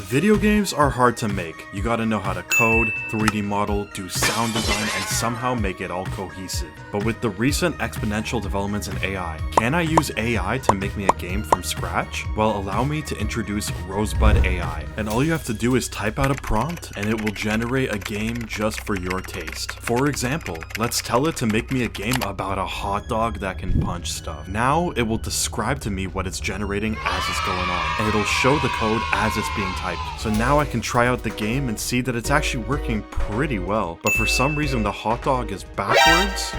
Video games are hard to make. You gotta know how to code, 3D model, do sound design, and somehow make it all cohesive. But with the recent exponential developments in AI, can I use AI to make me a game from scratch? Well, allow me to introduce Rosebud AI. And all you have to do is type out a prompt, and it will generate a game just for your taste. For example, let's tell it to make me a game about a hot dog that can punch stuff. Now, it will describe to me what it's generating as it's going on, and it'll show the code as it's being typed. So now I can try out the game and see that it's actually working pretty well. But for some reason the hot dog is backwards?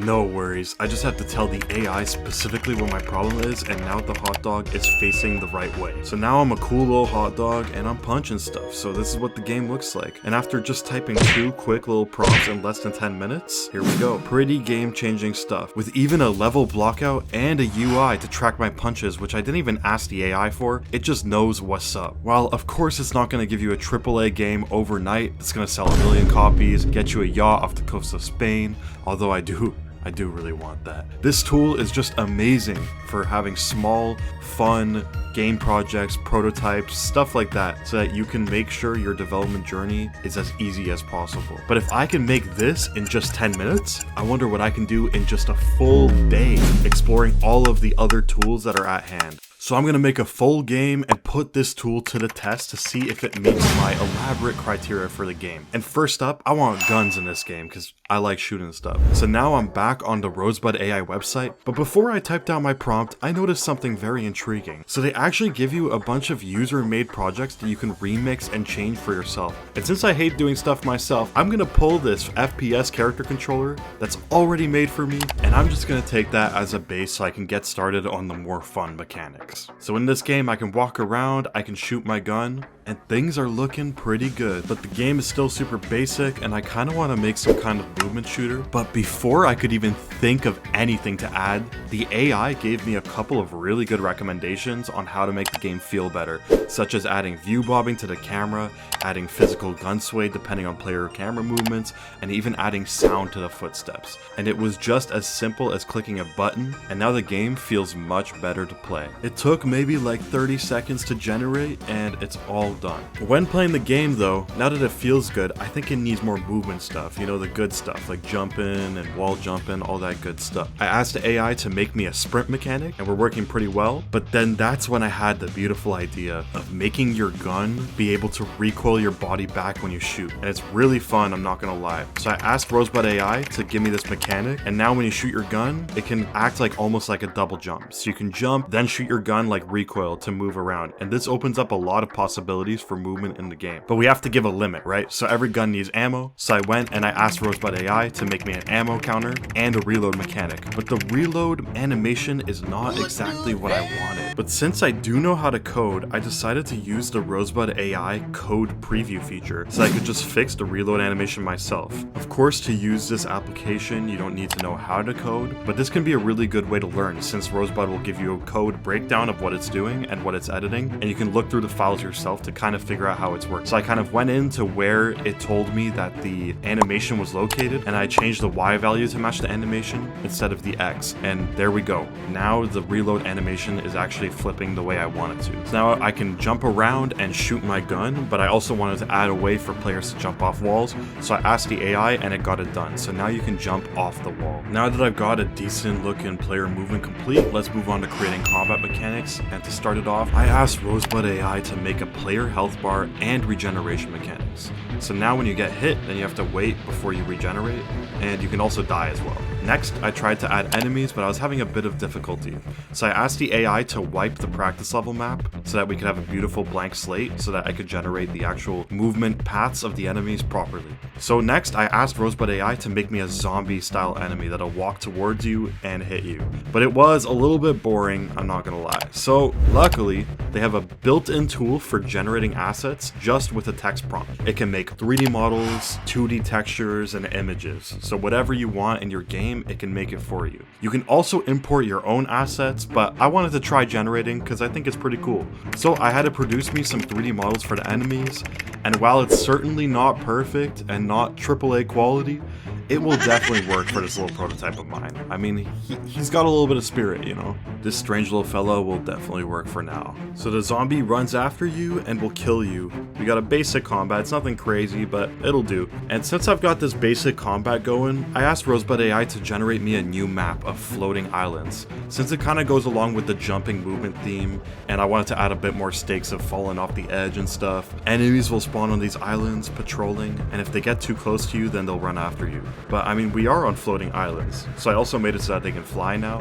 No worries. I just have to tell the AI specifically what my problem is, and now the hot dog is facing the right way. So now I'm a cool little hot dog and I'm punching stuff. So this is what the game looks like. And after just typing 2 quick little prompts in less than 10 minutes, here we go. Pretty game-changing stuff. With even a level blockout and a UI to track my punches, which I didn't even ask the AI for. It just knows what's up. While of course it's not going to give you a AAA game overnight, it's going to sell 1 million copies, get you a yacht off the coast of Spain, although I do really want that. This tool is just amazing for having small, fun game projects, prototypes, stuff like that, so that you can make sure your development journey is as easy as possible. But if I can make this in just 10 minutes, I wonder what I can do in just a full day, exploring all of the other tools that are at hand. So I'm going to make a full game and put this tool to the test to see if it meets my elaborate criteria for the game. And first up, I want guns in this game because I like shooting stuff. So now I'm back on the Rosebud AI website, but before I typed out my prompt, I noticed something very intriguing. So they actually give you a bunch of user-made projects that you can remix and change for yourself. And since I hate doing stuff myself, I'm going to pull this FPS character controller that's already made for me, and I'm just going to take that as a base so I can get started on the more fun mechanics. So in this game, I can walk around, I can shoot my gun, and things are looking pretty good. But the game is still super basic, and I kind of want to make some kind of movement shooter. But before I could even think of anything to add, the AI gave me a couple of really good recommendations on how to make the game feel better, such as adding view bobbing to the camera, adding physical gun sway depending on player camera movements, and even adding sound to the footsteps. And it was just as simple as clicking a button, and now the game feels much better to play. It took maybe like 30 seconds to generate, and it's all done. When playing the game though, now that it feels good, I think it needs more movement stuff, you know, the good stuff like jumping and wall jumping, all that good stuff. I asked the AI to make me a sprint mechanic, and we're working pretty well, but then that's when I had the beautiful idea of making your gun be able to recoil your body back when you shoot, and it's really fun, I'm not gonna lie. So I asked Rosebud AI to give me this mechanic, and now when you shoot your gun, it can act like almost like a double jump. So you can jump, then shoot your gun like recoil to move around, and this opens up a lot of possibilities for movement in the game. But we have to give a limit, right? So every gun needs ammo, so I went and I asked Rosebud AI to make me an ammo counter and a reload mechanic. But the reload animation is not exactly what I wanted. But since I do know how to code, I decided to use the Rosebud AI code preview feature so I could just fix the reload animation myself. Of course, to use this application, you don't need to know how to code, but this can be a really good way to learn since Rosebud will give you a code breakdown of what it's doing and what it's editing, and you can look through the files yourself to kind of figure out how it's working. So I kind of went into where it told me that the animation was located, and I changed the Y value to match the animation instead of the X, and there we go. Now the reload animation is actually flipping the way I want it to. So now I can jump around and shoot my gun, but I also wanted to add a way for players to jump off walls, so I asked the AI and it got it done. So now you can jump off the wall. Now that I've got a decent looking player movement complete, let's move on to creating combat mechanics. And to start it off, I asked Rosebud AI to make a player health bar and regeneration mechanics. So now when you get hit, then you have to wait before you regenerate, and you can also die as well. Next, I tried to add enemies, but I was having a bit of difficulty. So I asked the AI to wipe the practice level map so that we could have a beautiful blank slate so that I could generate the actual movement paths of the enemies properly. So next, I asked Rosebud AI to make me a zombie style enemy that'll walk towards you and hit you. But it was a little bit boring, I'm not gonna lie. So luckily, they have a built-in tool for generating assets just with a text prompt. It can make 3D models, 2D textures, and images. So whatever you want in your game, it can make it for you. You can also import your own assets, but I wanted to try generating because I think it's pretty cool. So I had to produce me some 3D models for the enemies, and while it's certainly not perfect and not AAA quality, it will definitely work for this little prototype of mine. I mean, he's got a little bit of spirit, you know? this strange little fellow will definitely work for now. So the zombie runs after you and will kill you. We got a basic combat, it's nothing crazy, but it'll do. And since I've got this basic combat going, I asked Rosebud AI to generate me a new map of floating islands. Since it kind of goes along with the jumping movement theme, and I wanted to add a bit more stakes of falling off the edge and stuff, enemies will spawn on these islands, patrolling, and if they get too close to you, then they'll run after you. But I mean, we are on floating islands, so I also made it so that they can fly now.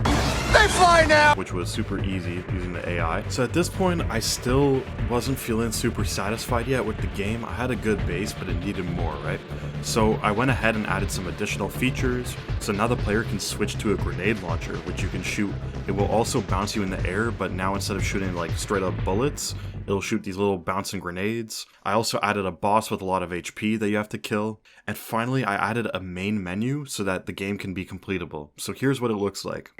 They fly now! Which was super easy using the AI. So at this point, I still wasn't feeling super satisfied yet with the game. I had a good base, but it needed more, right? So I went ahead and added some additional features, so now the player can switch to a grenade launcher, which you can shoot. It will also bounce you in the air, but now instead of shooting like straight up bullets, it'll shoot these little bouncing grenades. I also added a boss with a lot of HP that you have to kill. And finally, I added a main menu so that the game can be completable. So here's what it looks like.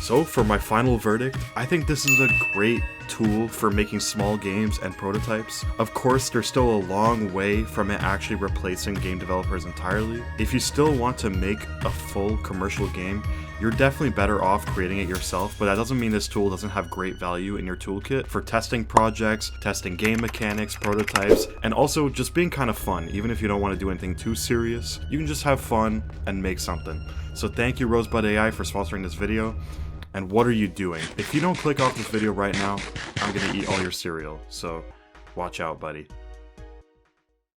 So for my final verdict, I think this is a great tool for making small games and prototypes. Of course, there's still a long way from it actually replacing game developers entirely. If you still want to make a full commercial game, you're definitely better off creating it yourself, but that doesn't mean this tool doesn't have great value in your toolkit for testing projects, testing game mechanics, prototypes, and also just being kind of fun. Even if you don't want to do anything too serious, you can just have fun and make something. So thank you Rosebud AI for sponsoring this video. And what are you doing? If you don't click off this video right now, I'm gonna eat all your cereal, so watch out, buddy.